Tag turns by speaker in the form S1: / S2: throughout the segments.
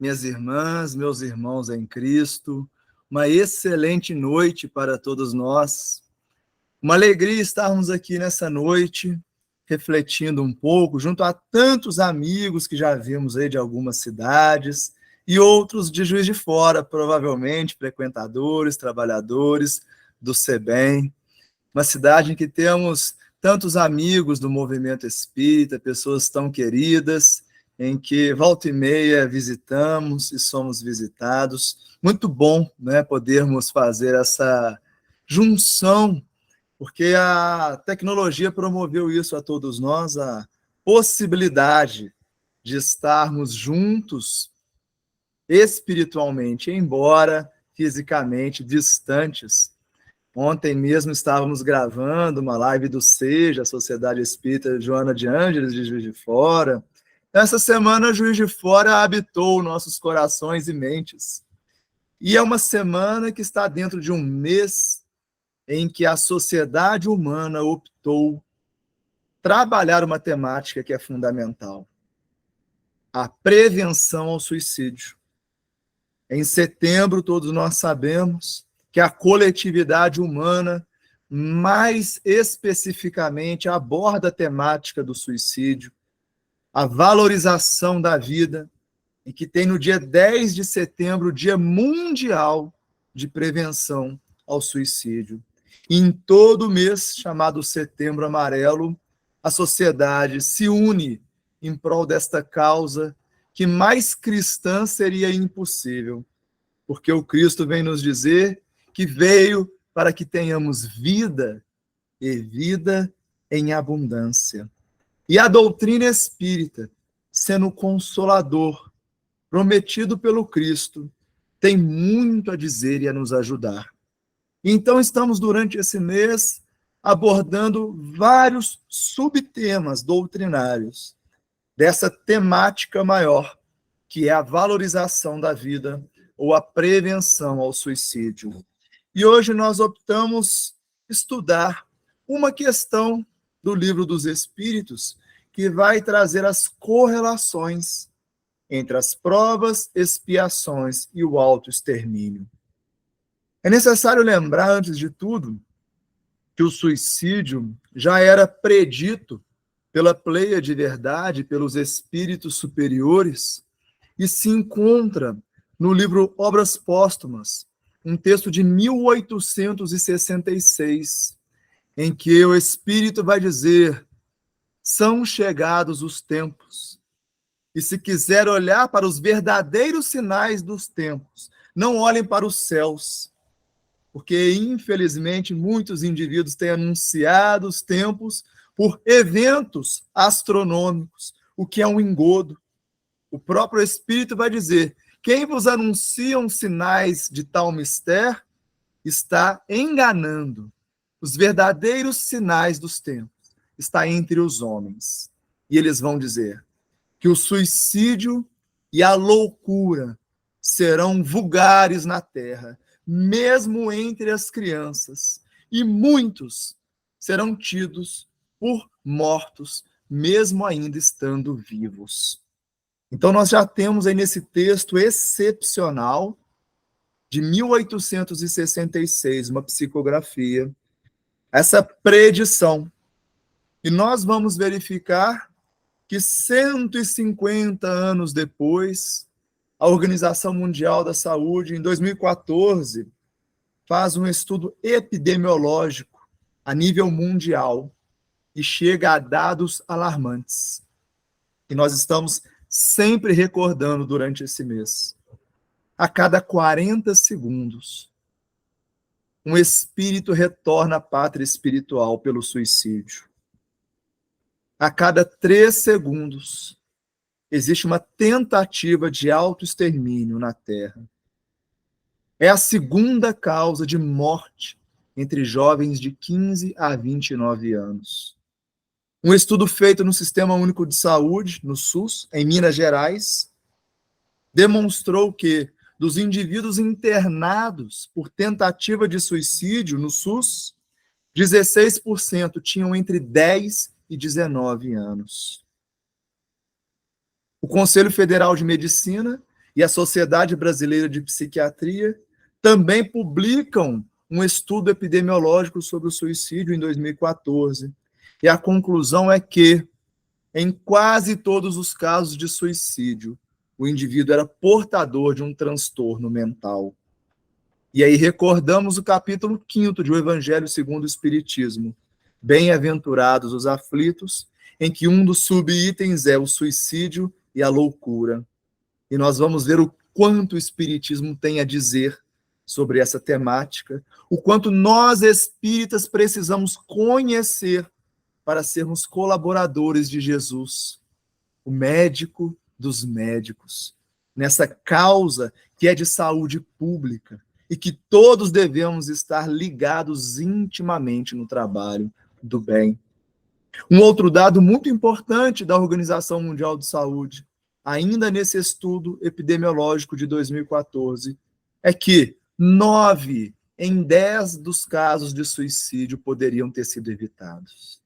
S1: minhas irmãs, meus irmãos em Cristo, uma excelente noite para todos nós. Uma alegria estarmos aqui nessa noite, refletindo um pouco, junto a tantos amigos que já vimos aí de algumas cidades e outros de Juiz de Fora, provavelmente frequentadores, trabalhadores do SEBEM. Uma cidade em que temos tantos amigos do movimento espírita, pessoas tão queridas, em que volta e meia visitamos e somos visitados. Muito bom, né, podermos fazer essa junção, porque a tecnologia promoveu isso a todos nós, a possibilidade de estarmos juntos espiritualmente, embora fisicamente distantes. Ontem mesmo estávamos gravando uma live do SEJA, a Sociedade Espírita Joana de Ângeles, de Juiz de Fora. Essa semana, Juiz de Fora habitou nossos corações e mentes. E é uma semana que está dentro de um mês em que a sociedade humana optou trabalhar uma temática que é fundamental: a prevenção ao suicídio. Em setembro, todos nós sabemos que a coletividade humana, mais especificamente, aborda a temática do suicídio, a valorização da vida, e que tem no dia 10 de setembro o Dia Mundial de Prevenção ao Suicídio. E em todo o mês, chamado Setembro Amarelo, a sociedade se une em prol desta causa que mais cristã seria impossível, porque o Cristo vem nos dizer que veio para que tenhamos vida e vida em abundância. E a doutrina espírita, sendo o consolador prometido pelo Cristo, tem muito a dizer e a nos ajudar. Então estamos durante esse mês abordando vários subtemas doutrinários dessa temática maior, que é a valorização da vida ou a prevenção ao suicídio. E hoje nós optamos estudar uma questão do Livro dos Espíritos que vai trazer as correlações entre as provas, expiações e o autoextermínio. É necessário lembrar, antes de tudo, que o suicídio já era predito pela pleia de verdade, pelos espíritos superiores, e se encontra no livro Obras Póstumas, um texto de 1866, em que o Espírito vai dizer: são chegados os tempos, e se quiser olhar para os verdadeiros sinais dos tempos, não olhem para os céus, porque, infelizmente, muitos indivíduos têm anunciado os tempos por eventos astronômicos, o que é um engodo. O próprio Espírito vai dizer: quem vos anunciam sinais de tal mistério está enganando. Os verdadeiros sinais dos tempos está entre os homens. E eles vão dizer que o suicídio e a loucura serão vulgares na terra, mesmo entre as crianças, e muitos serão tidos por mortos, mesmo ainda estando vivos. Então, nós já temos aí nesse texto excepcional de 1866, uma psicografia, essa predição. E nós vamos verificar que 150 anos depois, a Organização Mundial da Saúde, em 2014, faz um estudo epidemiológico a nível mundial e chega a dados alarmantes. E nós estamos sempre recordando durante esse mês. A cada 40 segundos, um espírito retorna à pátria espiritual pelo suicídio. A cada 3 segundos, existe uma tentativa de autoextermínio na Terra. É a segunda causa de morte entre jovens de 15 a 29 anos. Um estudo feito no Sistema Único de Saúde, no SUS, em Minas Gerais, demonstrou que, dos indivíduos internados por tentativa de suicídio no SUS, 16% tinham entre 10 e 19 anos. O Conselho Federal de Medicina e a Sociedade Brasileira de Psiquiatria também publicam um estudo epidemiológico sobre o suicídio em 2014. E a conclusão é que, em quase todos os casos de suicídio, o indivíduo era portador de um transtorno mental. E aí recordamos o capítulo 5º de O Evangelho segundo o Espiritismo. Bem-aventurados os aflitos, em que um dos subitens é o suicídio e a loucura. E nós vamos ver o quanto o Espiritismo tem a dizer sobre essa temática, o quanto nós espíritas precisamos conhecer para sermos colaboradores de Jesus, o médico dos médicos, nessa causa que é de saúde pública e que todos devemos estar ligados intimamente no trabalho do bem. Um outro dado muito importante da Organização Mundial de Saúde, ainda nesse estudo epidemiológico de 2014, é que 9 em 10 dos casos de suicídio poderiam ter sido evitados.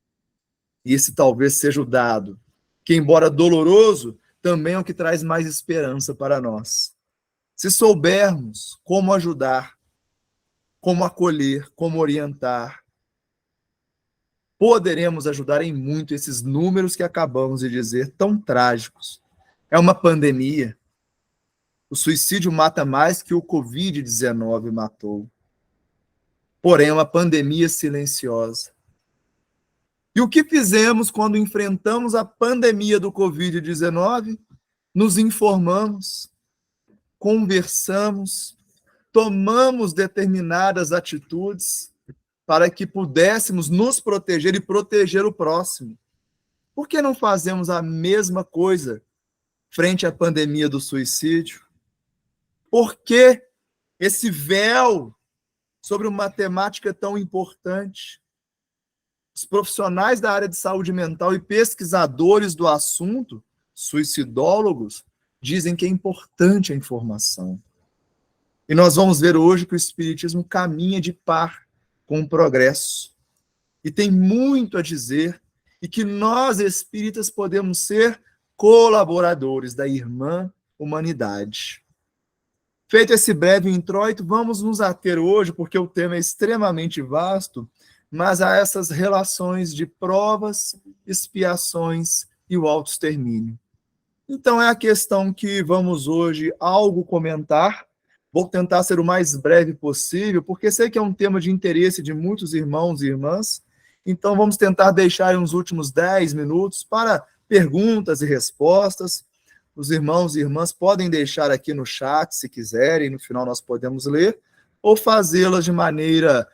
S1: E esse talvez seja o dado, que, embora doloroso, também é o que traz mais esperança para nós. Se soubermos como ajudar, como acolher, como orientar, poderemos ajudar em muito esses números que acabamos de dizer, tão trágicos. É uma pandemia. O suicídio mata mais que o Covid-19 matou. Porém, é uma pandemia silenciosa. E o que fizemos quando enfrentamos a pandemia do Covid-19? Nos informamos, conversamos, tomamos determinadas atitudes para que pudéssemos nos proteger e proteger o próximo. Por que não fazemos a mesma coisa frente à pandemia do suicídio? Por que esse véu sobre uma temática tão importante? Os profissionais da área de saúde mental e pesquisadores do assunto, suicidólogos, dizem que é importante a informação. E nós vamos ver hoje que o Espiritismo caminha de par com o progresso. E tem muito a dizer, e que nós, espíritas, podemos ser colaboradores da irmã humanidade. Feito esse breve introito, vamos nos ater hoje, porque o tema é extremamente vasto, mas a essas relações de provas, expiações e o autoextermínio. Então é a questão que vamos hoje algo comentar. Vou tentar ser o mais breve possível, porque sei que é um tema de interesse de muitos irmãos e irmãs. Então vamos tentar deixar uns últimos 10 minutos para perguntas e respostas. Os irmãos e irmãs podem deixar aqui no chat, se quiserem, no final nós podemos ler, ou fazê-las de maneira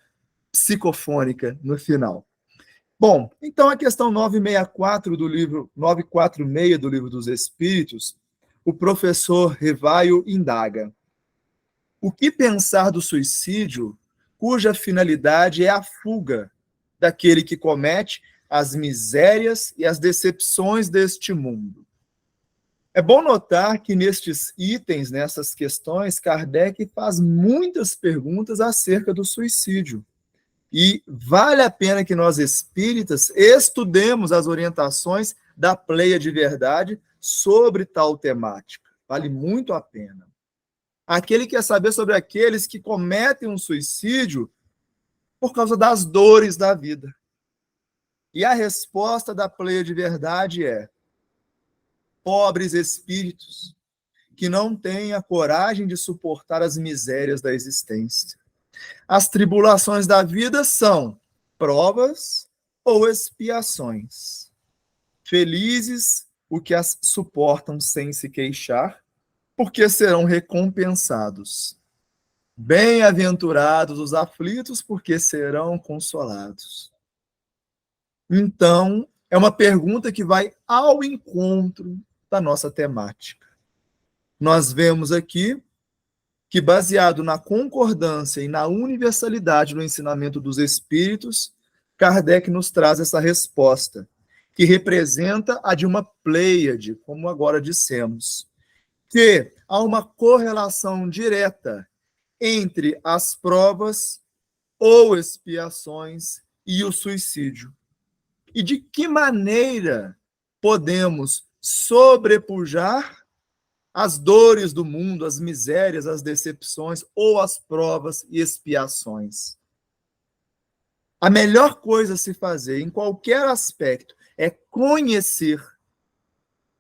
S1: psicofônica no final. Bom, então a questão 964 do livro, 946 do Livro dos Espíritos, o professor Rivaio indaga: o que pensar do suicídio cuja finalidade é a fuga daquele que comete as misérias e as decepções deste mundo? É bom notar que nestes itens, nessas questões, Kardec faz muitas perguntas acerca do suicídio. E vale a pena que nós espíritas estudemos as orientações da Pleia de Verdade sobre tal temática. Vale muito a pena. Aquele quer saber sobre aqueles que cometem um suicídio por causa das dores da vida. E a resposta da Pleia de Verdade é: pobres espíritos que não têm a coragem de suportar as misérias da existência. As tribulações da vida são provas ou expiações. Felizes os que as suportam sem se queixar, porque serão recompensados. Bem-aventurados os aflitos, porque serão consolados. Então, é uma pergunta que vai ao encontro da nossa temática. Nós vemos aqui que, baseado na concordância e na universalidade do ensinamento dos espíritos, Kardec nos traz essa resposta, que representa a de uma pleiade, como agora dissemos, que há uma correlação direta entre as provas ou expiações e o suicídio. E de que maneira podemos sobrepujar as dores do mundo, as misérias, as decepções ou as provas e expiações. A melhor coisa a se fazer em qualquer aspecto é conhecer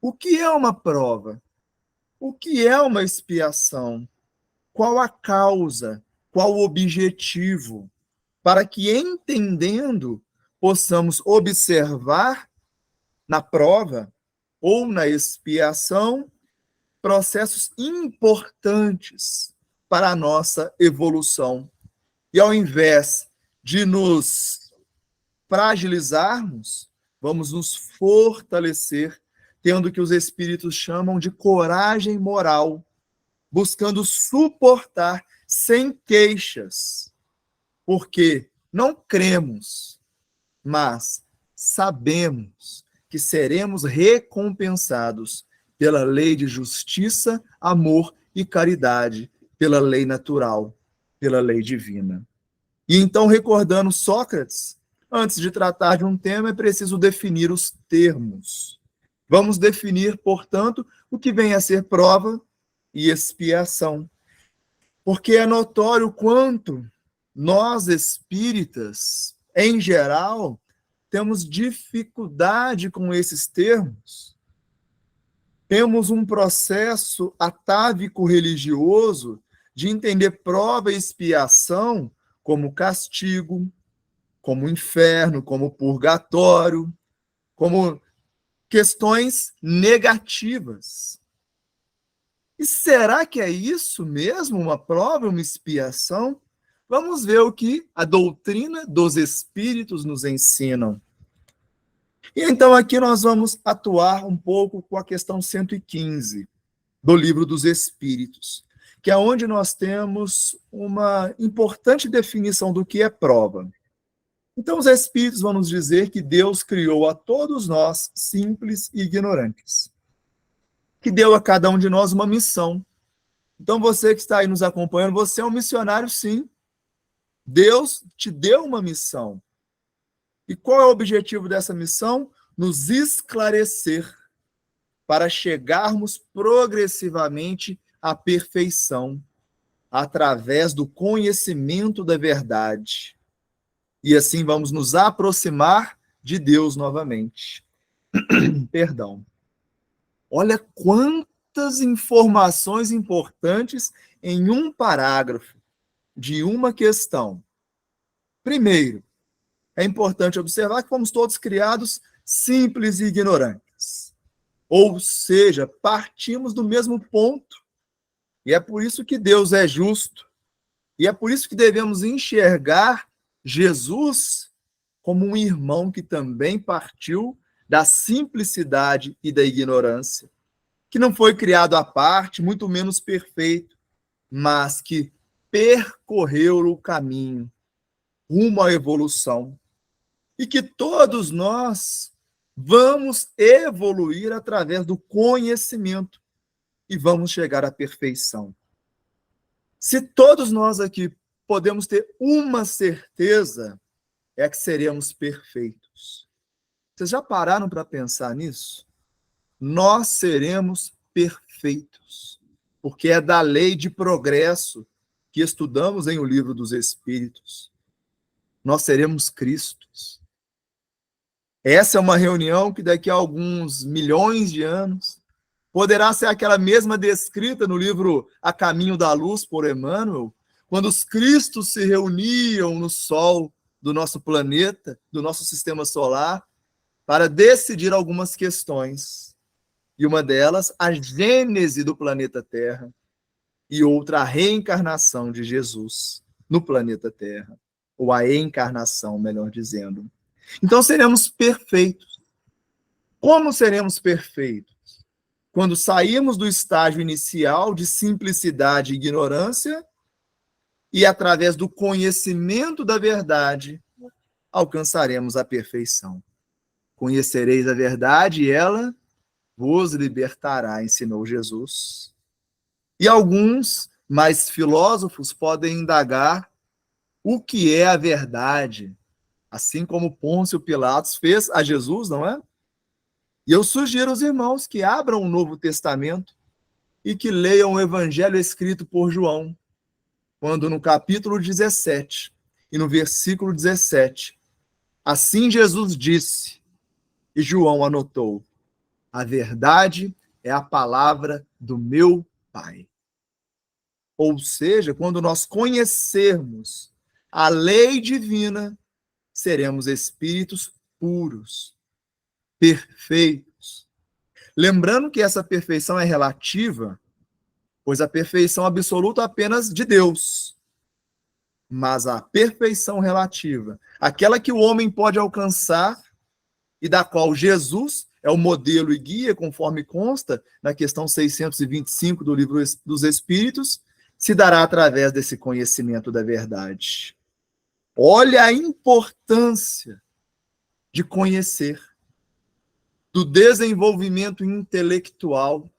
S1: o que é uma prova, o que é uma expiação, qual a causa, qual o objetivo, para que, entendendo, possamos observar na prova ou na expiação processos importantes para a nossa evolução. E ao invés de nos fragilizarmos, vamos nos fortalecer, tendo o que os espíritos chamam de coragem moral, buscando suportar sem queixas, porque não cremos, mas sabemos que seremos recompensados pela lei de justiça, amor e caridade, pela lei natural, pela lei divina. E então, recordando Sócrates, antes de tratar de um tema, é preciso definir os termos. Vamos definir, portanto, o que vem a ser prova e expiação. Porque é notório quanto nós, espíritas, em geral, temos dificuldade com esses termos. Temos um processo atávico religioso de entender prova e expiação como castigo, como inferno, como purgatório, como questões negativas. E será que é isso mesmo, uma prova, uma expiação? Vamos ver o que a doutrina dos espíritos nos ensinam. E então aqui nós vamos atuar um pouco com a questão 115 do Livro dos Espíritos, que é onde nós temos uma importante definição do que é prova. Então os espíritos vão nos dizer que Deus criou a todos nós simples e ignorantes, que deu a cada um de nós uma missão. Então você que está aí nos acompanhando, você é um missionário, sim. Deus te deu uma missão. E qual é o objetivo dessa missão? Nos esclarecer para chegarmos progressivamente à perfeição, através do conhecimento da verdade. E assim vamos nos aproximar de Deus novamente. Perdão. Olha quantas informações importantes em um parágrafo de uma questão. Primeiro, é importante observar que fomos todos criados simples e ignorantes. Ou seja, partimos do mesmo ponto. E é por isso que Deus é justo. E é por isso que devemos enxergar Jesus como um irmão que também partiu da simplicidade e da ignorância, que não foi criado à parte, muito menos perfeito, mas que percorreu o caminho rumo à evolução. E que todos nós vamos evoluir através do conhecimento e vamos chegar à perfeição. Se todos nós aqui podemos ter uma certeza, é que seremos perfeitos. Vocês já pararam para pensar nisso? Nós seremos perfeitos, porque é da lei de progresso que estudamos em O Livro dos Espíritos. Nós seremos Cristos. Essa é uma reunião que daqui a alguns milhões de anos poderá ser aquela mesma descrita no livro A Caminho da Luz, por Emmanuel, quando os Cristos se reuniam no Sol do nosso planeta, do nosso sistema solar, para decidir algumas questões. E uma delas, a gênese do planeta Terra, e outra, a reencarnação de Jesus no planeta Terra, ou a encarnação, melhor dizendo. Então seremos perfeitos. Como seremos perfeitos? Quando saímos do estágio inicial de simplicidade e ignorância e, através do conhecimento da verdade, alcançaremos a perfeição. Conhecereis a verdade e ela vos libertará, ensinou Jesus. E alguns, mais filósofos, podem indagar o que é a verdade, assim como Pôncio Pilatos fez a Jesus, não é? E eu sugiro aos irmãos que abram o Novo Testamento e que leiam o evangelho escrito por João, quando no capítulo 17 e no versículo 17, assim Jesus disse, e João anotou, a verdade é a palavra do meu Pai. Ou seja, quando nós conhecermos a lei divina, seremos espíritos puros, perfeitos. Lembrando que essa perfeição é relativa, pois a perfeição absoluta é apenas de Deus. Mas a perfeição relativa, aquela que o homem pode alcançar e da qual Jesus é o modelo e guia, conforme consta na questão 625 do Livro dos Espíritos, se dará através desse conhecimento da verdade. Olha a importância de conhecer, do desenvolvimento intelectual,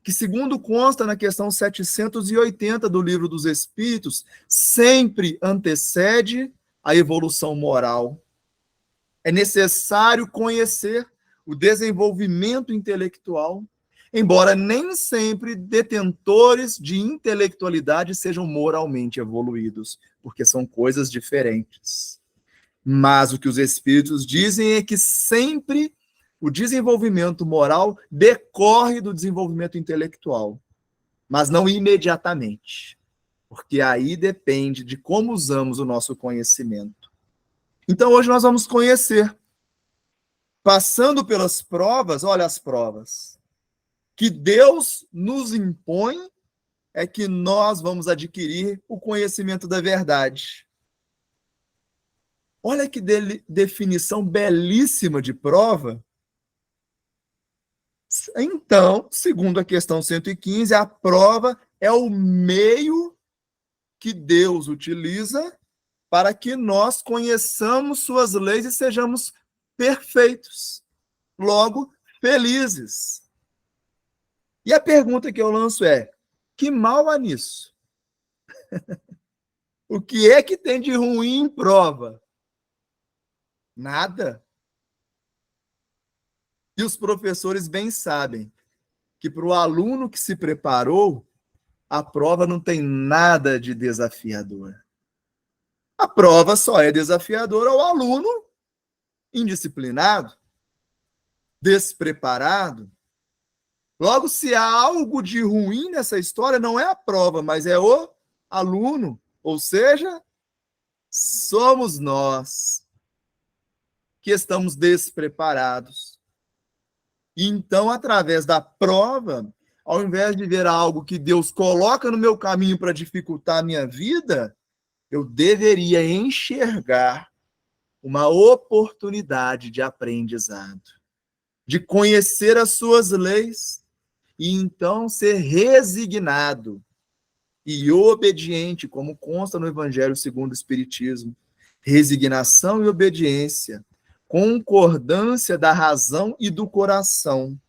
S1: que, segundo consta na questão 780 do Livro dos Espíritos, sempre antecede a evolução moral. É necessário conhecer o desenvolvimento intelectual, embora nem sempre detentores de intelectualidade sejam moralmente evoluídos, porque são coisas diferentes. Mas o que os espíritos dizem é que sempre o desenvolvimento moral decorre do desenvolvimento intelectual, mas não imediatamente, porque aí depende de como usamos o nosso conhecimento. Então, hoje nós vamos conhecer, passando pelas provas, olha as provas, que Deus nos impõe, é que nós vamos adquirir o conhecimento da verdade. Olha que definição belíssima de prova. Então, segundo a questão 115, a prova é o meio que Deus utiliza para que nós conheçamos suas leis e sejamos perfeitos, logo, felizes. E a pergunta que eu lanço é, que mal há nisso? O que é que tem de ruim em prova? Nada. E os professores bem sabem que para o aluno que se preparou, a prova não tem nada de desafiador. A prova só é desafiadora ao aluno indisciplinado, despreparado. Logo, se há algo de ruim nessa história, não é a prova, mas é o aluno. Ou seja, somos nós que estamos despreparados. E então, através da prova, ao invés de ver algo que Deus coloca no meu caminho para dificultar a minha vida, eu deveria enxergar uma oportunidade de aprendizado, de conhecer as suas leis e então ser resignado e obediente, como consta no Evangelho segundo o Espiritismo. Resignação e obediência, concordância da razão e do coração.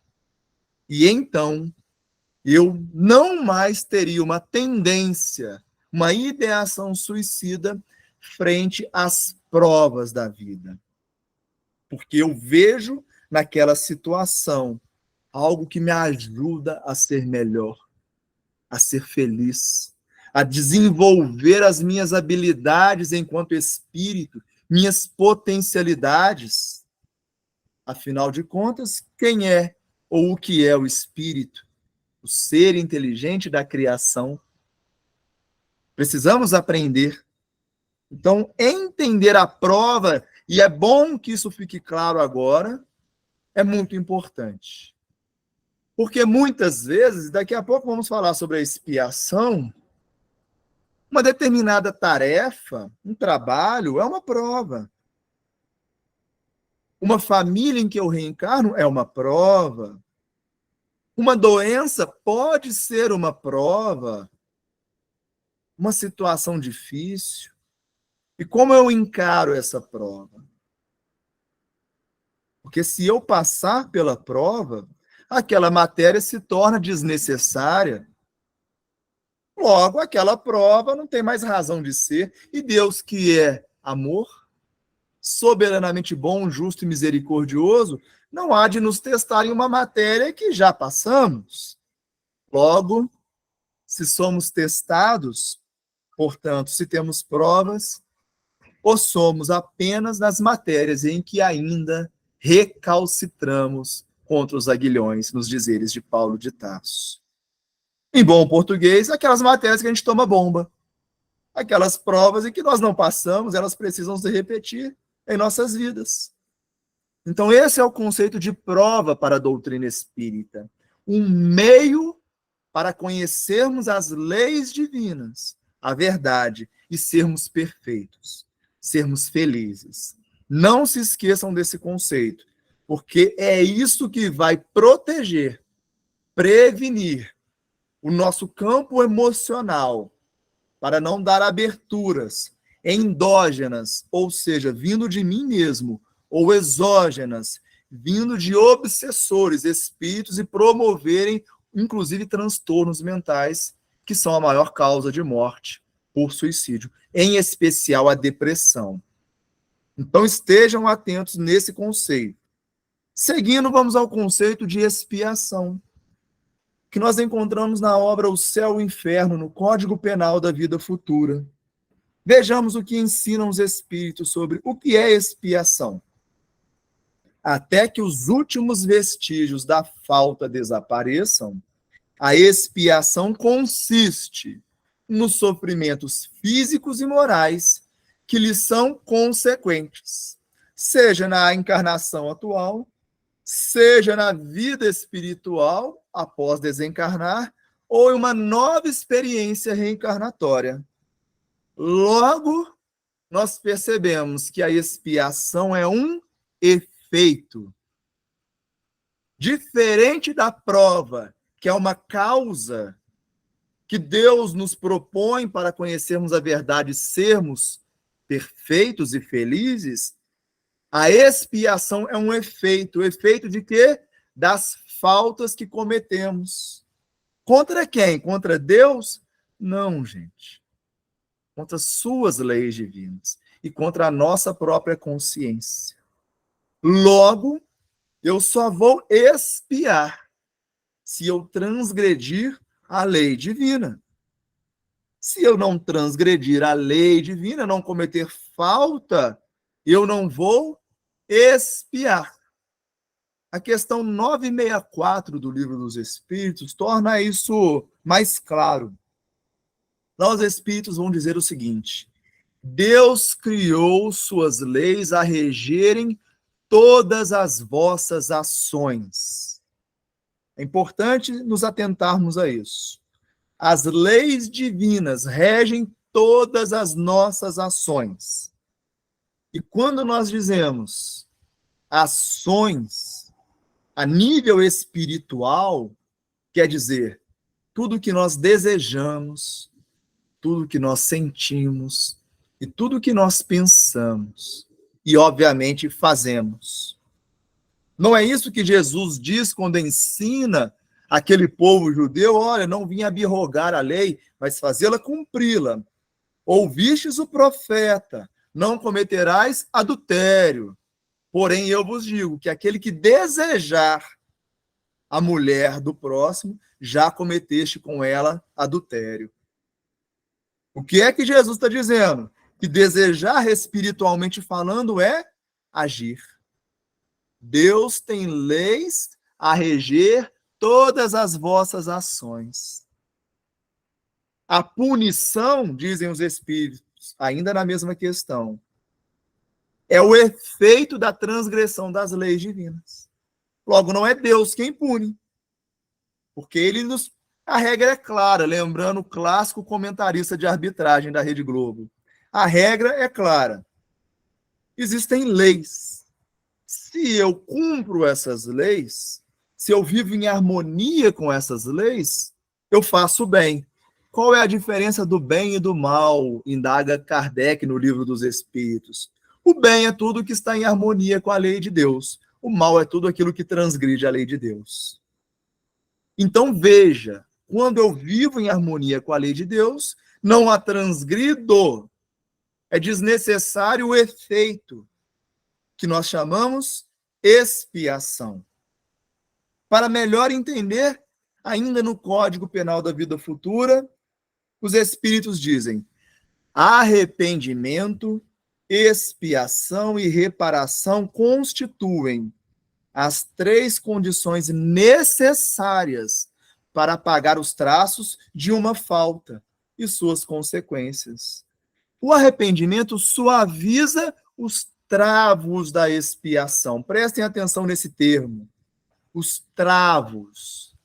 S1: E então, eu não mais teria uma tendência, uma ideação suicida frente às provas da vida. Porque eu vejo naquela situação algo que me ajuda a ser melhor, a ser feliz, a desenvolver as minhas habilidades enquanto espírito, minhas potencialidades. Afinal de contas, quem é ou o que é o espírito? O ser inteligente da criação. Precisamos aprender. Então, entender a prova, e é bom que isso fique claro agora, é muito importante. Porque muitas vezes, daqui a pouco vamos falar sobre a expiação, uma determinada tarefa, um trabalho, é uma prova. Uma família em que eu reencarno é uma prova. Uma doença pode ser uma prova. Uma situação difícil. E como eu encaro essa prova? Porque se eu passar pela prova, aquela matéria se torna desnecessária. Logo, aquela prova não tem mais razão de ser. E Deus, que é amor, soberanamente bom, justo e misericordioso, não há de nos testar em uma matéria que já passamos. Logo, se somos testados, portanto, se temos provas, ou somos apenas nas matérias em que ainda recalcitramos contra os aguilhões, nos dizeres de Paulo de Tarso. Em bom português, aquelas matérias que a gente toma bomba. Aquelas provas em que nós não passamos, elas precisam se repetir em nossas vidas. Então, esse é o conceito de prova para a doutrina espírita. Um meio para conhecermos as leis divinas, a verdade, e sermos perfeitos, sermos felizes. Não se esqueçam desse conceito, porque é isso que vai proteger, prevenir o nosso campo emocional, para não dar aberturas endógenas, ou seja, vindo de mim mesmo, ou exógenas, vindo de obsessores, espíritos, e promoverem, inclusive, transtornos mentais, que são a maior causa de morte por suicídio, em especial a depressão. Então, estejam atentos nesse conceito. Seguindo, vamos ao conceito de expiação, que nós encontramos na obra O Céu e o Inferno, no Código Penal da Vida Futura. Vejamos o que ensinam os espíritos sobre o que é expiação. Até que os últimos vestígios da falta desapareçam, a expiação consiste nos sofrimentos físicos e morais que lhes são consequentes, seja na encarnação atual, seja na vida espiritual após desencarnar, ou em uma nova experiência reencarnatória. Logo, nós percebemos que a expiação é um efeito. Diferente da prova, que é uma causa que Deus nos propõe para conhecermos a verdade e sermos perfeitos e felizes, a expiação é um efeito. O efeito de quê? Das faltas que cometemos. Contra quem? Contra Deus? Não, gente. Contra suas leis divinas e contra a nossa própria consciência. Logo, eu só vou expiar se eu transgredir a lei divina. Se eu não transgredir a lei divina, não cometer falta, eu não vou expiar. A questão 964 do Livro dos Espíritos torna isso mais claro. Lá os Espíritos vão dizer o seguinte: Deus criou suas leis a regerem todas as vossas ações. É importante nos atentarmos a isso. As leis divinas regem todas as nossas ações. E quando nós dizemos ações a nível espiritual, quer dizer, tudo que nós desejamos, tudo que nós sentimos e tudo que nós pensamos e, obviamente, fazemos. Não é isso que Jesus diz quando ensina aquele povo judeu? Olha, não vim abrogar a lei, mas fazê-la cumpri-la. Ouvistes o profeta, não cometerás adultério. Porém, eu vos digo que aquele que desejar a mulher do próximo, já cometeste com ela adultério. O que é que Jesus está dizendo? Que desejar espiritualmente falando é agir. Deus tem leis a reger todas as vossas ações. A punição, dizem os espíritos, ainda na mesma questão, é o efeito da transgressão das leis divinas. Logo, não é Deus quem pune, porque ele nos... A regra é clara, lembrando o clássico comentarista de arbitragem da Rede Globo. A regra é clara. Existem leis. Se eu cumpro essas leis, se eu vivo em harmonia com essas leis, eu faço bem. Qual é a diferença do bem e do mal? Indaga Kardec no Livro dos Espíritos. O bem é tudo que está em harmonia com a lei de Deus. O mal é tudo aquilo que transgride a lei de Deus. Então, veja, quando eu vivo em harmonia com a lei de Deus, não a transgrido. É desnecessário o efeito que nós chamamos expiação. Para melhor entender Ainda no Código Penal da Vida Futura, os espíritos dizem: arrependimento, expiação e reparação constituem as 3 condições necessárias para apagar os traços de uma falta e suas consequências. O arrependimento suaviza os travos da expiação. Prestem atenção nesse termo. Os travos.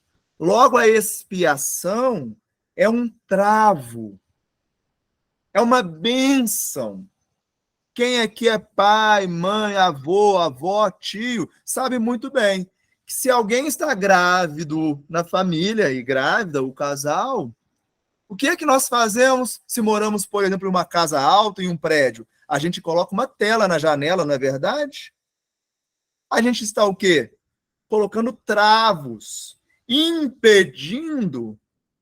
S1: Logo, a expiação é um travo. É uma bênção. Quem aqui é pai, mãe, avô, avó, tio, sabe muito bem que se alguém está grávido na família e grávida, o casal, o que é que nós fazemos se moramos, por exemplo, em uma casa alta, em um prédio? A gente coloca uma tela na janela, não é verdade? A gente está o quê? Colocando travos, impedindo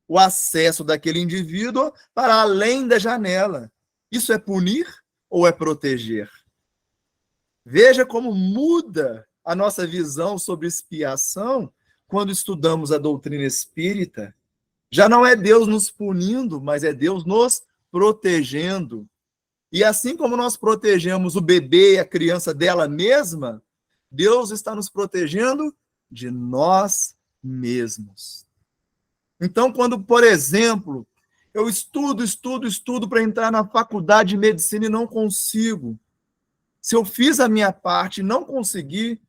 S1: o acesso daquele indivíduo para além da janela. Isso é punir ou é proteger? Veja como muda a nossa visão sobre expiação quando estudamos a doutrina espírita. Já não é Deus nos punindo, mas é Deus nos protegendo. E assim como nós protegemos o bebê e a criança dela mesma, Deus está nos protegendo de nós mesmos. Então, quando, por exemplo, eu estudo para entrar na faculdade de medicina e não consigo, se eu fiz a minha parte e não consegui,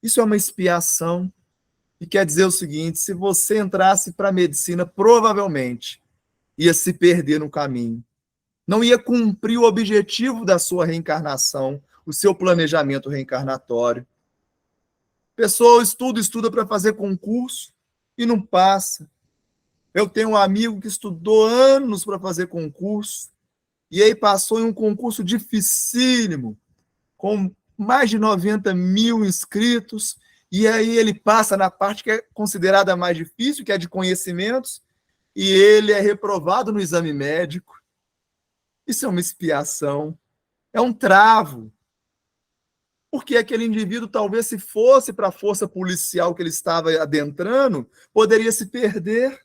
S1: isso é uma expiação. E quer dizer o seguinte: se você entrasse para a medicina, provavelmente ia se perder no caminho. Não ia cumprir o objetivo da sua reencarnação, o seu planejamento reencarnatório. Pessoa estuda para fazer concurso e não passa. Eu tenho um amigo que estudou anos para fazer concurso e aí passou em um concurso dificílimo, com mais de 90 mil inscritos, e aí ele passa na parte que é considerada mais difícil, que é de conhecimentos, e ele é reprovado no exame médico. Isso é uma expiação, é um travo. Porque aquele indivíduo, talvez, se fosse para a força policial que ele estava adentrando, poderia se perder.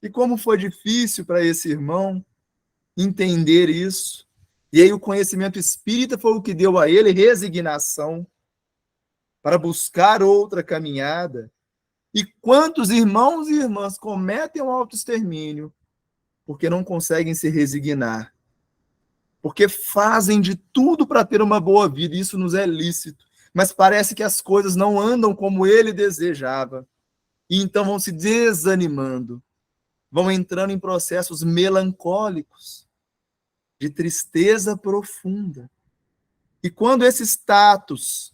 S1: E como foi difícil para esse irmão entender isso. E aí o conhecimento espírita foi o que deu a ele resignação para buscar outra caminhada. E quantos irmãos e irmãs cometem o autoextermínio porque não conseguem se resignar, porque fazem de tudo para ter uma boa vida, e isso nos é lícito, mas parece que as coisas não andam como ele desejava, e então vão se desanimando, vão entrando em processos melancólicos, de tristeza profunda. E quando esse status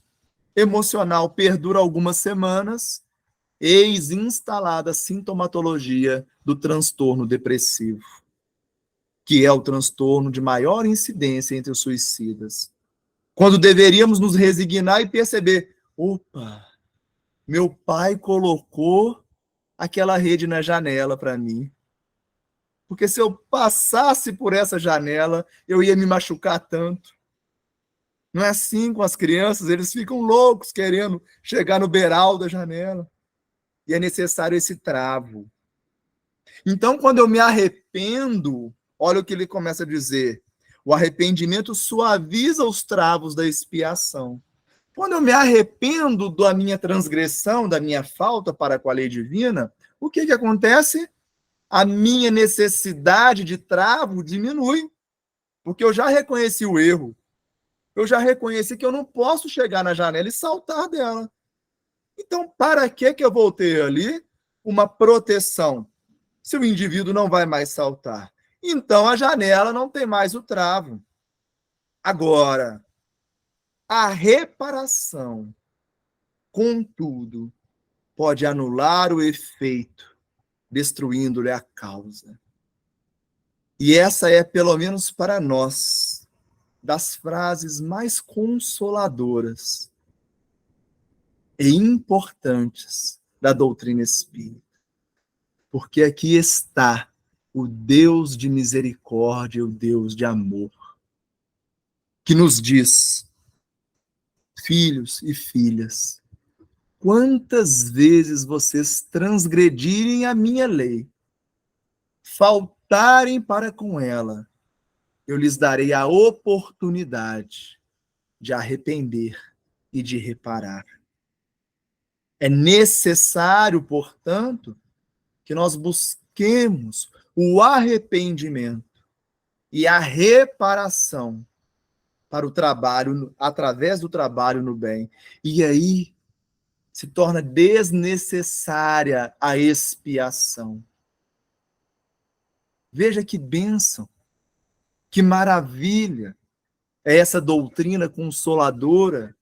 S1: emocional perdura algumas semanas, eis instalada a sintomatologia do transtorno depressivo, que é o transtorno de maior incidência entre os suicidas. Quando deveríamos nos resignar e perceber: opa, meu pai colocou aquela rede na janela para mim. Porque se eu passasse por essa janela, eu ia me machucar tanto. Não é assim com as crianças, eles ficam loucos querendo chegar no beiral da janela. E é necessário esse travo. Então, quando eu me arrependo, olha o que ele começa a dizer: o arrependimento suaviza os travos da expiação. Quando eu me arrependo da minha transgressão, da minha falta para com a lei divina, o que acontece? A minha necessidade de travo diminui, porque eu já reconheci o erro. Eu já reconheci que eu não posso chegar na janela e saltar dela. Então, para que eu vou ter ali uma proteção, se o indivíduo não vai mais saltar? Então, a janela não tem mais o travo. Agora, a reparação, contudo, pode anular o efeito, destruindo-lhe a causa. E essa é, pelo menos para nós, das frases mais consoladoras e importantes da doutrina espírita. Porque aqui está o Deus de misericórdia, o Deus de amor, que nos diz: filhos e filhas, quantas vezes vocês transgredirem a minha lei, faltarem para com ela, eu lhes darei a oportunidade de arrepender e de reparar. É necessário, portanto, que nós busquemos o arrependimento e a reparação para o trabalho, através do trabalho no bem. E aí se torna desnecessária a expiação. Veja que bênção, que maravilha é essa doutrina consoladora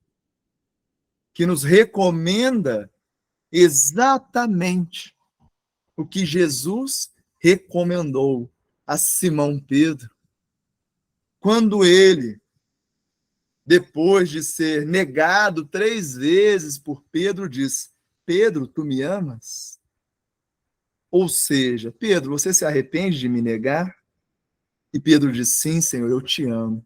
S1: que nos recomenda exatamente o que Jesus recomendou a Simão Pedro, quando ele, depois de ser negado 3 vezes por Pedro, diz: Pedro, tu me amas? Ou seja, Pedro, você se arrepende de me negar? E Pedro diz: sim, Senhor, eu te amo.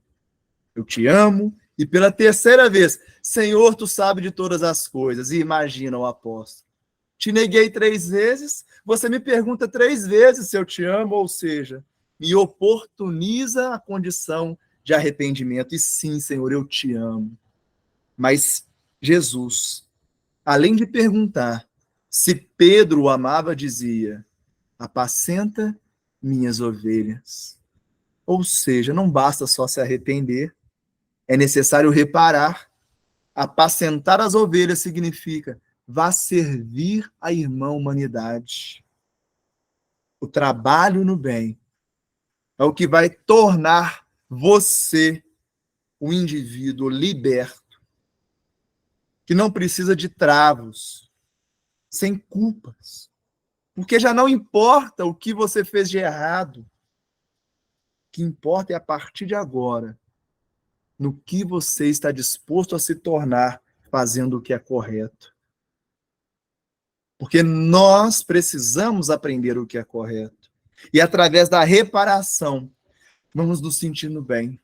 S1: Eu te amo. E pela 3ª vez, Senhor, tu sabes de todas as coisas. E imagina o apóstolo: te neguei 3 vezes, você me pergunta 3 vezes se eu te amo, ou seja, me oportuniza a condição de arrependimento. E sim, Senhor, eu te amo. Mas Jesus, além de perguntar se Pedro o amava, dizia: apacenta minhas ovelhas. Ou seja, não basta só se arrepender, é necessário reparar. Apacentar as ovelhas significa: vá servir a irmã humanidade. O trabalho no bem é o que vai tornar você um indivíduo liberto, que não precisa de travos, sem culpas, porque já não importa o que você fez de errado. O que importa é, a partir de agora, no que você está disposto a se tornar fazendo o que é correto. Porque nós precisamos aprender o que é correto. E através da reparação, vamos nos sentindo bem.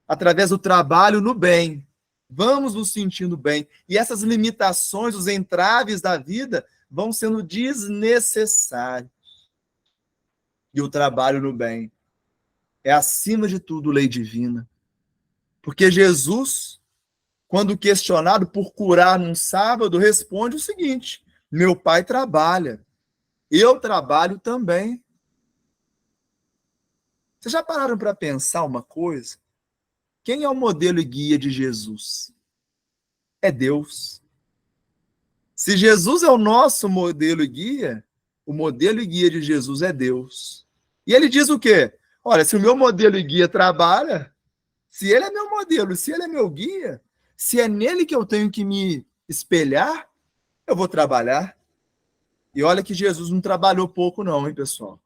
S1: Através do trabalho no bem, vamos nos sentindo bem. E essas limitações, os entraves da vida, vão sendo desnecessários. E o trabalho no bem é, acima de tudo, lei divina. Porque Jesus, quando questionado por curar num sábado, responde o seguinte: meu pai trabalha, eu trabalho também. Vocês já pararam para pensar uma coisa? Quem é o modelo e guia de Jesus? É Deus. Se Jesus é o nosso modelo e guia, o modelo e guia de Jesus é Deus. E ele diz o quê? Olha, se o meu modelo e guia trabalha, se ele é meu modelo, se ele é meu guia, se é nele que eu tenho que me espelhar, eu vou trabalhar. E olha que Jesus não trabalhou pouco não, hein, pessoal?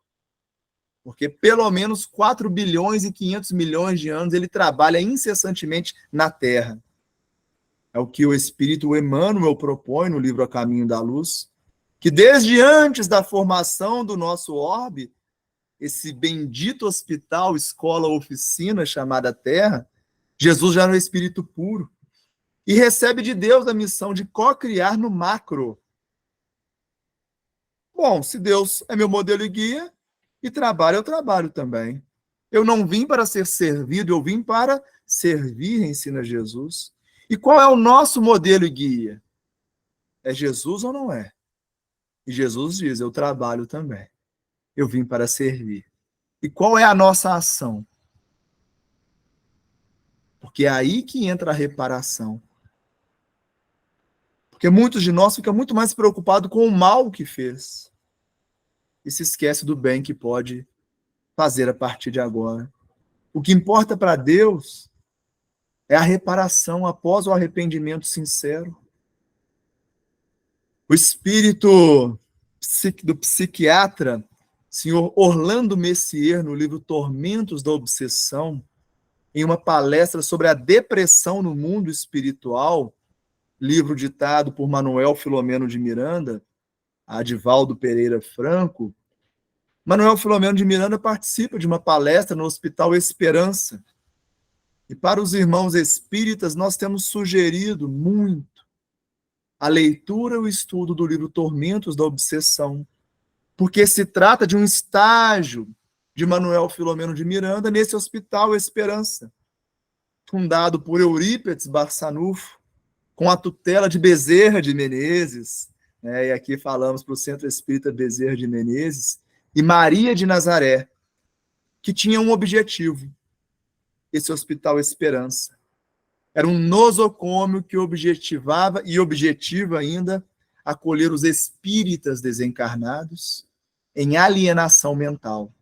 S1: Porque pelo menos 4 bilhões e 500 milhões de anos ele trabalha incessantemente na Terra. É o que o Espírito Emmanuel propõe no livro A Caminho da Luz, que desde antes da formação do nosso orbe, esse bendito hospital, escola, oficina chamada Terra, Jesus já era um espírito puro e recebe de Deus a missão de co-criar no macro. Bom, se Deus é meu modelo e guia, e trabalho, eu trabalho também. Eu não vim para ser servido, eu vim para servir, ensina Jesus. E qual é o nosso modelo e guia? É Jesus ou não é? E Jesus diz: eu trabalho também. Eu vim para servir. E qual é a nossa ação? Porque é aí que entra a reparação. Porque muitos de nós ficam muito mais preocupados com o mal que fez e se esquece do bem que pode fazer a partir de agora. O que importa para Deus é a reparação após o arrependimento sincero. O espírito do psiquiatra, senhor Orlando Messier, no livro Tormentos da Obsessão, em uma palestra sobre a depressão no mundo espiritual, livro ditado por Manuel Filomeno de Miranda, Adivaldo Pereira Franco, Manuel Filomeno de Miranda participa de uma palestra no Hospital Esperança. E para os irmãos espíritas, nós temos sugerido muito a leitura e o estudo do livro Tormentos da Obsessão, porque se trata de um estágio de Manuel Filomeno de Miranda nesse Hospital Esperança, fundado por Eurípides Barçanufo, com a tutela de Bezerra de Menezes, né? E aqui falamos para o Centro Espírita Bezerra de Menezes, e Maria de Nazaré, que tinha um objetivo, esse Hospital Esperança. Era um nosocômio que objetivava e objetiva ainda acolher os espíritas desencarnados em alienação mental,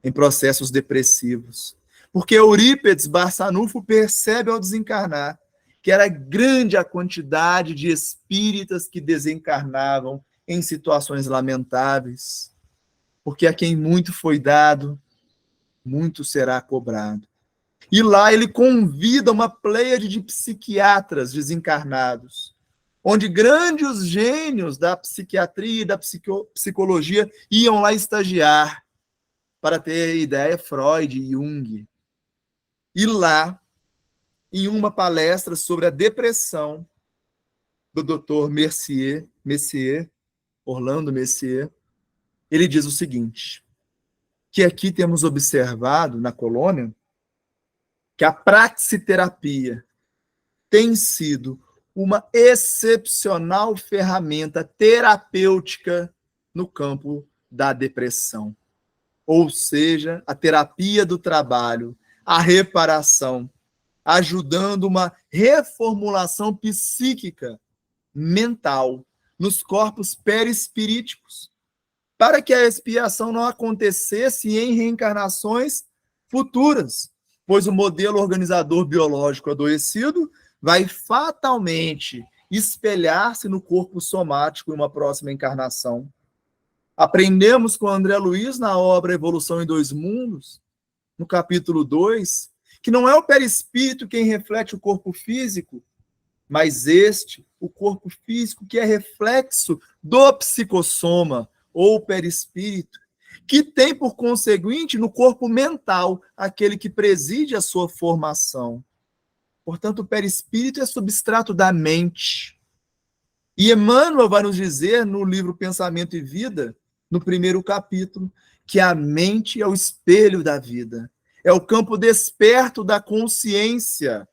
S1: em processos depressivos. Porque Eurípides Barçanufo percebe ao desencarnar que era grande a quantidade de espíritas que desencarnavam em situações lamentáveis, porque a quem muito foi dado, muito será cobrado. E lá ele convida uma pleiade de psiquiatras desencarnados, onde grandes gênios da psiquiatria e da psicologia iam lá estagiar, para ter ideia, Freud e Jung. E lá, em uma palestra sobre a depressão do Dr. Messier, Orlando Messier, ele diz o seguinte, que aqui temos observado na colônia que a praxiterapia tem sido uma excepcional ferramenta terapêutica no campo da depressão. Ou seja, a terapia do trabalho, a reparação, ajudando uma reformulação psíquica, mental, nos corpos perispiríticos, para que a expiação não acontecesse em reencarnações futuras, pois o modelo organizador biológico adoecido vai fatalmente espelhar-se no corpo somático em uma próxima encarnação. Aprendemos com André Luiz na obra Evolução em Dois Mundos, no capítulo 2, que não é o perispírito quem reflete o corpo físico, mas o corpo físico, que é reflexo do psicossoma, ou perispírito, que tem, por conseguinte, no corpo mental, aquele que preside a sua formação. Portanto, o perispírito é substrato da mente. E Emmanuel vai nos dizer, no livro Pensamento e Vida, no primeiro capítulo, que a mente é o espelho da vida, é o campo desperto da consciência,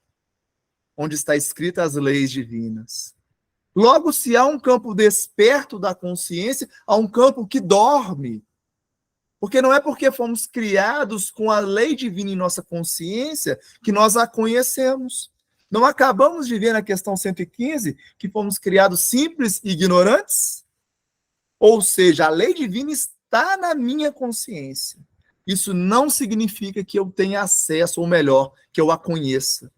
S1: onde está escritas as leis divinas. Logo, se há um campo desperto da consciência, há um campo que dorme. Porque não é porque fomos criados com a lei divina em nossa consciência que nós a conhecemos. Não acabamos de ver na questão 115 que fomos criados simples e ignorantes? Ou seja, a lei divina está na minha consciência. Isso não significa que eu tenha acesso, ou melhor, que eu a conheça.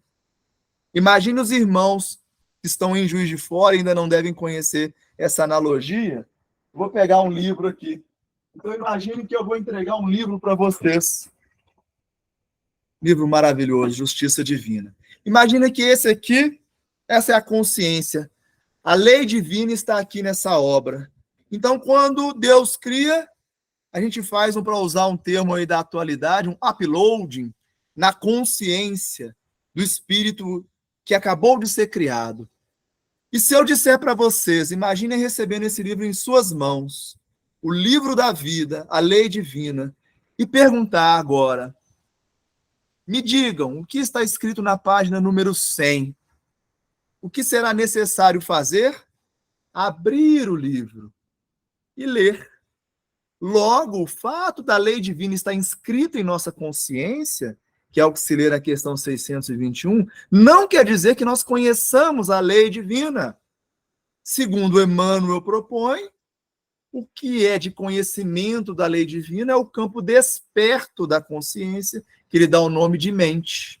S1: Imagine os irmãos que estão em Juiz de Fora e ainda não devem conhecer essa analogia. Vou pegar um livro aqui. Então, imagine que eu vou entregar um livro para vocês. Livro maravilhoso, Justiça Divina. Imagina que esse aqui, essa é a consciência. A lei divina está aqui nessa obra. Então, quando Deus cria, a gente faz, para usar um termo aí da atualidade, um uploading na consciência do espírito que acabou de ser criado. E se eu disser para vocês, imaginem recebendo esse livro em suas mãos, o livro da vida, a lei divina, e perguntar agora, me digam, o que está escrito na página número 100? O que será necessário fazer? Abrir o livro e ler. Logo, o fato da lei divina estar inscrito em nossa consciência, que é o que se lê na questão 621, não quer dizer que nós conheçamos a lei divina. Segundo Emmanuel propõe, o que é de conhecimento da lei divina é o campo desperto da consciência, que lhe dá o nome de mente.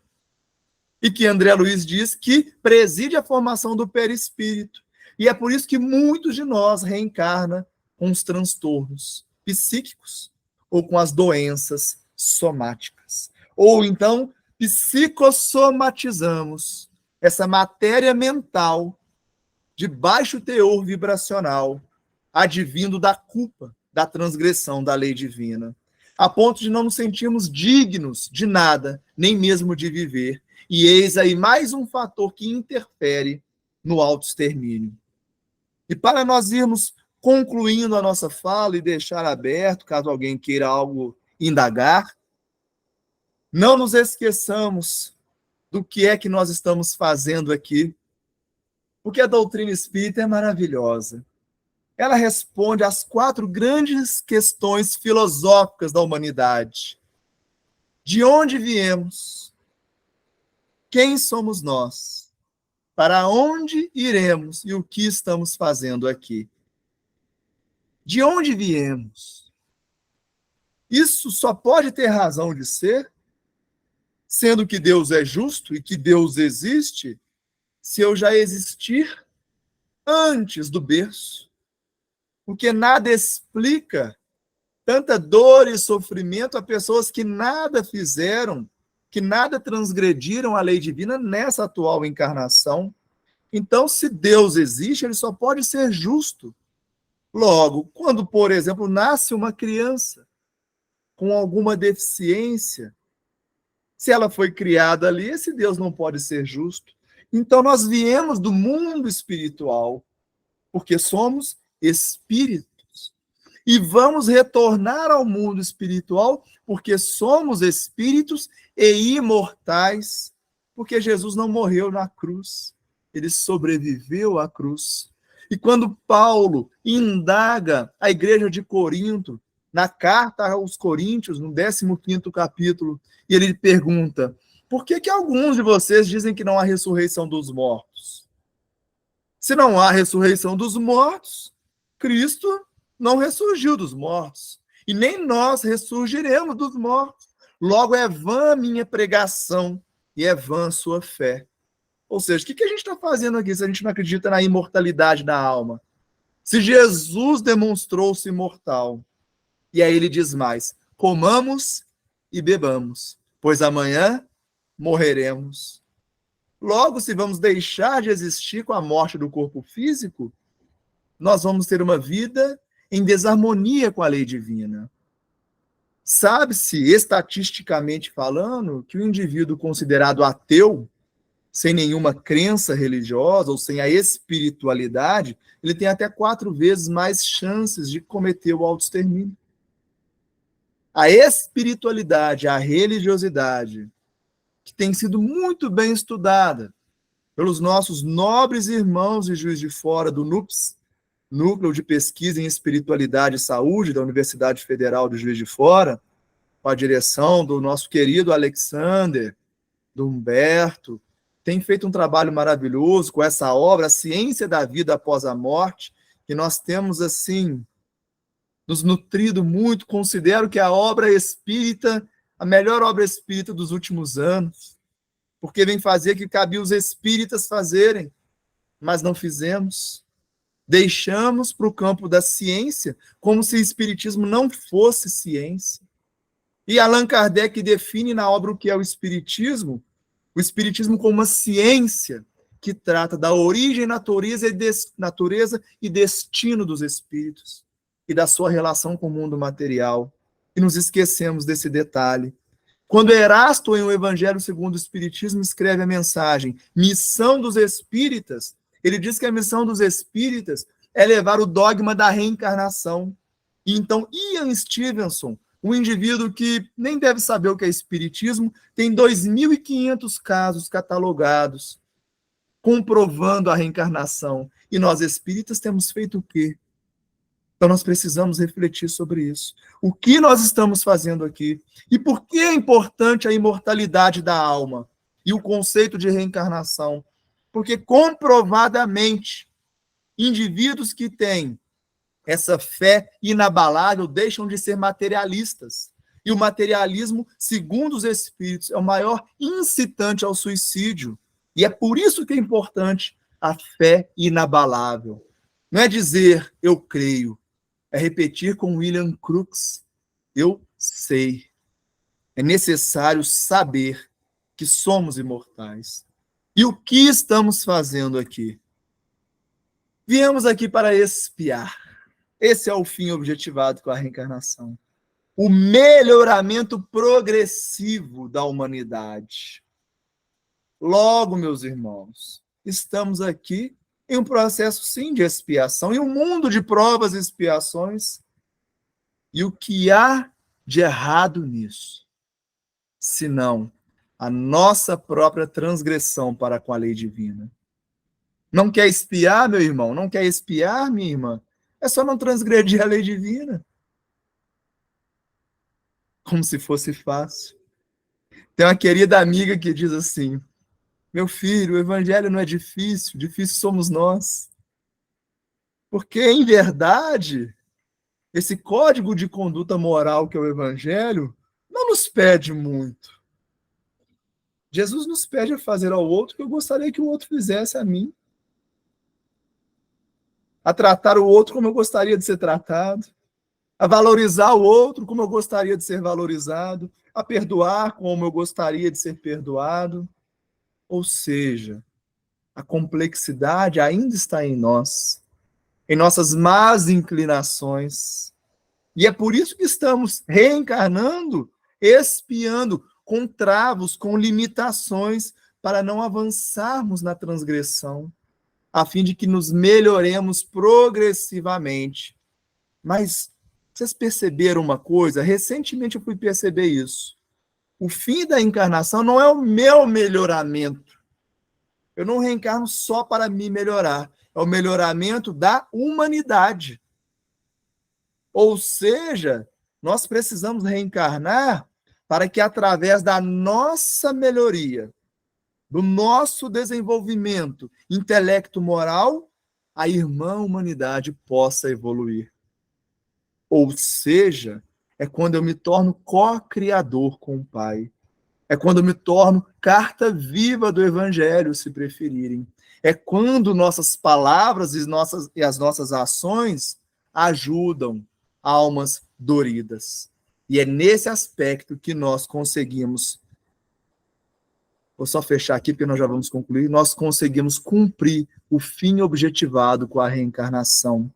S1: E que André Luiz diz que preside a formação do perispírito. E é por isso que muitos de nós reencarnam com os transtornos psíquicos ou com as doenças somáticas. Ou então, psicossomatizamos essa matéria mental de baixo teor vibracional, advindo da culpa, da transgressão da lei divina, a ponto de não nos sentirmos dignos de nada, nem mesmo de viver. E eis aí mais um fator que interfere no autoextermínio. E para nós irmos concluindo a nossa fala e deixar aberto, caso alguém queira algo indagar, não nos esqueçamos do que é que nós estamos fazendo aqui, porque a doutrina espírita é maravilhosa. Ela responde às 4 grandes questões filosóficas da humanidade. De onde viemos? Quem somos nós? Para onde iremos e o que estamos fazendo aqui? De onde viemos? Isso só pode ter razão de ser, sendo que Deus é justo e que Deus existe, se eu já existir antes do berço. Porque nada explica tanta dor e sofrimento a pessoas que nada fizeram, que nada transgrediram a lei divina nessa atual encarnação. Então, se Deus existe, ele só pode ser justo. Logo, quando, por exemplo, nasce uma criança com alguma deficiência, se ela foi criada ali, esse Deus não pode ser justo. Então, nós viemos do mundo espiritual, porque somos espíritos. E vamos retornar ao mundo espiritual, porque somos espíritos e imortais, porque Jesus não morreu na cruz, ele sobreviveu à cruz. E quando Paulo indaga a igreja de Corinto, na carta aos Coríntios, no 15º capítulo, e ele pergunta: por que alguns de vocês dizem que não há ressurreição dos mortos? Se não há ressurreição dos mortos, Cristo não ressurgiu dos mortos. E nem nós ressurgiremos dos mortos. Logo, é vã a minha pregação e é vã a sua fé. Ou seja, o que a gente está fazendo aqui se a gente não acredita na imortalidade da alma? Se Jesus demonstrou-se imortal, e aí ele diz mais: comamos e bebamos, pois amanhã morreremos. Logo, se vamos deixar de existir com a morte do corpo físico, nós vamos ter uma vida em desarmonia com a lei divina. Sabe-se, estatisticamente falando, que o indivíduo considerado ateu, sem nenhuma crença religiosa ou sem a espiritualidade, ele tem até 4 vezes mais chances de cometer o autoextermínio. A espiritualidade, a religiosidade, que tem sido muito bem estudada pelos nossos nobres irmãos de Juiz de Fora do NUPS, Núcleo de Pesquisa em Espiritualidade e Saúde da Universidade Federal de Juiz de Fora, com a direção do nosso querido Alexander, do Humberto, tem feito um trabalho maravilhoso com essa obra, A Ciência da Vida Após a Morte, que nós temos, assim, nos nutrido muito. Considero que a obra espírita, a melhor obra espírita dos últimos anos, porque vem fazer o que cabia os espíritas fazerem, mas não fizemos. Deixamos para o campo da ciência, como se o espiritismo não fosse ciência. E Allan Kardec define na obra o que é o espiritismo como uma ciência que trata da origem, natureza e destino dos espíritos e da sua relação com o mundo material. E nos esquecemos desse detalhe. Quando Erasto, em O Evangelho segundo o Espiritismo, escreve a mensagem Missão dos Espíritas, ele diz que a missão dos espíritas é levar o dogma da reencarnação. E então, Ian Stevenson, um indivíduo que nem deve saber o que é espiritismo, tem 2.500 casos catalogados, comprovando a reencarnação. E nós espíritas temos feito o quê? Então nós precisamos refletir sobre isso. O que nós estamos fazendo aqui? E por que é importante a imortalidade da alma e o conceito de reencarnação? Porque comprovadamente, indivíduos que têm essa fé inabalável deixam de ser materialistas. E o materialismo, segundo os espíritos, é o maior incitante ao suicídio. E é por isso que é importante a fé inabalável. Não é dizer eu creio, é repetir com William Crookes, eu sei. É necessário saber que somos imortais. E o que estamos fazendo aqui? Viemos aqui para expiar. Esse é o fim objetivado com a reencarnação. O melhoramento progressivo da humanidade. Logo, meus irmãos, estamos aqui em um processo, sim, de expiação, em um mundo de provas e expiações. E o que há de errado nisso? Senão a nossa própria transgressão para com a lei divina. Não quer expiar, meu irmão? Não quer expiar, minha irmã? É só não transgredir a lei divina. Como se fosse fácil. Tem uma querida amiga que diz assim: meu filho, o evangelho não é difícil, difícil somos nós. Porque, em verdade, esse código de conduta moral que é o evangelho não nos pede muito. Jesus nos pede a fazer ao outro o que eu gostaria que o outro fizesse a mim. A tratar o outro como eu gostaria de ser tratado. A valorizar o outro como eu gostaria de ser valorizado. A perdoar como eu gostaria de ser perdoado. Ou seja, a complexidade ainda está em nós, em nossas más inclinações. E é por isso que estamos reencarnando, expiando, com travos, com limitações, para não avançarmos na transgressão, a fim de que nos melhoremos progressivamente. Mas vocês perceberam uma coisa? Recentemente eu fui perceber isso. O fim da encarnação não é o meu melhoramento. Eu não reencarno só para me melhorar. É o melhoramento da humanidade. Ou seja, nós precisamos reencarnar para que, através da nossa melhoria, do nosso desenvolvimento intelecto-moral, a irmã humanidade possa evoluir. Ou seja, é quando eu me torno co-criador com o Pai. É quando eu me torno carta viva do Evangelho, se preferirem. É quando nossas palavras e as nossas ações ajudam almas doridas. E é nesse aspecto que nós conseguimos, vou só fechar aqui porque nós já vamos concluir, nós conseguimos cumprir o fim objetivado com a reencarnação.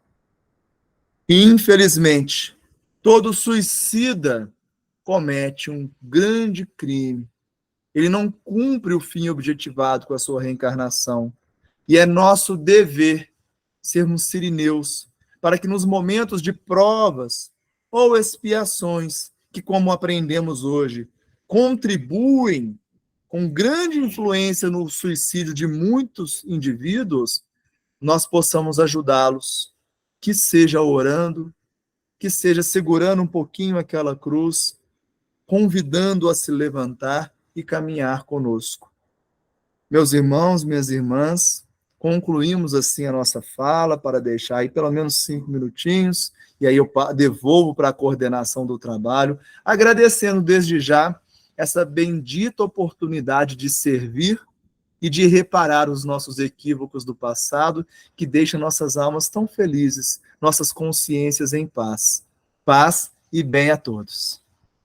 S1: E, infelizmente, todo suicida comete um grande crime. Ele não cumpre o fim objetivado com a sua reencarnação. E é nosso dever sermos sirineus, para que nos momentos de provas ou expiações, que, como aprendemos hoje, contribuem com grande influência no suicídio de muitos indivíduos, nós possamos ajudá-los, que seja orando, que seja segurando um pouquinho aquela cruz, convidando a se levantar e caminhar conosco. Meus irmãos, minhas irmãs, concluímos assim a nossa fala para deixar aí pelo menos 5 minutinhos, e aí eu devolvo para a coordenação do trabalho, agradecendo desde já essa bendita oportunidade de servir e de reparar os nossos equívocos do passado, que deixa nossas almas tão felizes, nossas consciências em paz. Paz e bem a todos.